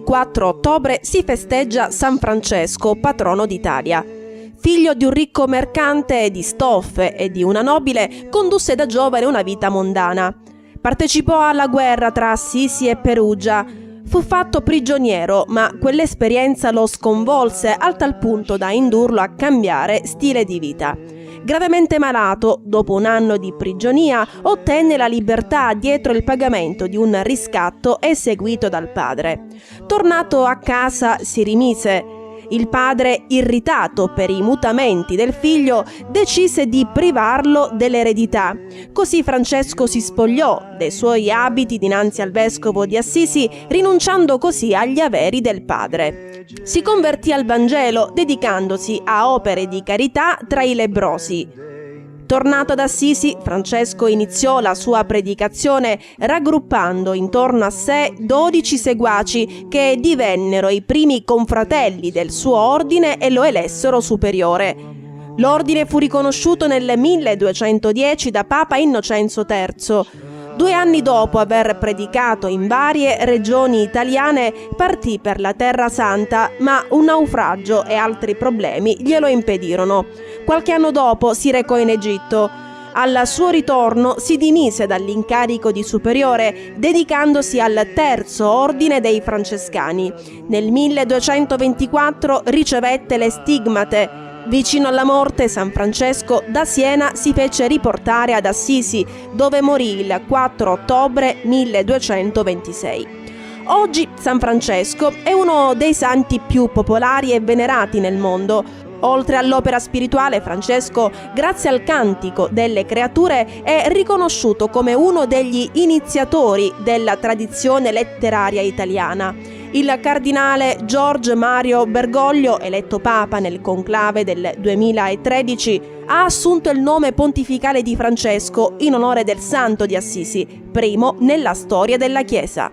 4 ottobre si festeggia San Francesco, patrono d'Italia. Figlio di un ricco mercante di stoffe e di una nobile, condusse da giovane una vita mondana. Partecipò alla guerra tra Assisi e Perugia. Fu fatto prigioniero, ma quell'esperienza lo sconvolse al tal punto da indurlo a cambiare stile di vita. Gravemente malato, dopo un anno di prigionia, ottenne la libertà dietro il pagamento di un riscatto eseguito dal padre. Tornato a casa, si rimise. Il padre, irritato per i mutamenti del figlio, decise di privarlo dell'eredità. Così Francesco si spogliò dei suoi abiti dinanzi al vescovo di Assisi, rinunciando così agli averi del padre. Si convertì al Vangelo, dedicandosi a opere di carità tra i lebbrosi. Tornato ad Assisi, Francesco iniziò la sua predicazione raggruppando intorno a sé 12 seguaci che divennero i primi confratelli del suo ordine e lo elessero superiore. L'ordine fu riconosciuto nel 1210 da Papa Innocenzo III. 2 anni dopo aver predicato in varie regioni italiane, partì per la Terra Santa, ma un naufragio e altri problemi glielo impedirono. Qualche anno dopo si recò in Egitto. Al suo ritorno si dimise dall'incarico di superiore, dedicandosi al terzo ordine dei Francescani. Nel 1224 ricevette le stigmate. Vicino alla morte, San Francesco da Siena si fece riportare ad Assisi, dove morì il 4 ottobre 1226. Oggi San Francesco è uno dei santi più popolari e venerati nel mondo. Oltre all'opera spirituale, Francesco, grazie al cantico delle creature, è riconosciuto come uno degli iniziatori della tradizione letteraria italiana. Il cardinale Giorgio Mario Bergoglio, eletto Papa nel conclave del 2013, ha assunto il nome pontificale di Francesco in onore del Santo di Assisi, primo nella storia della Chiesa.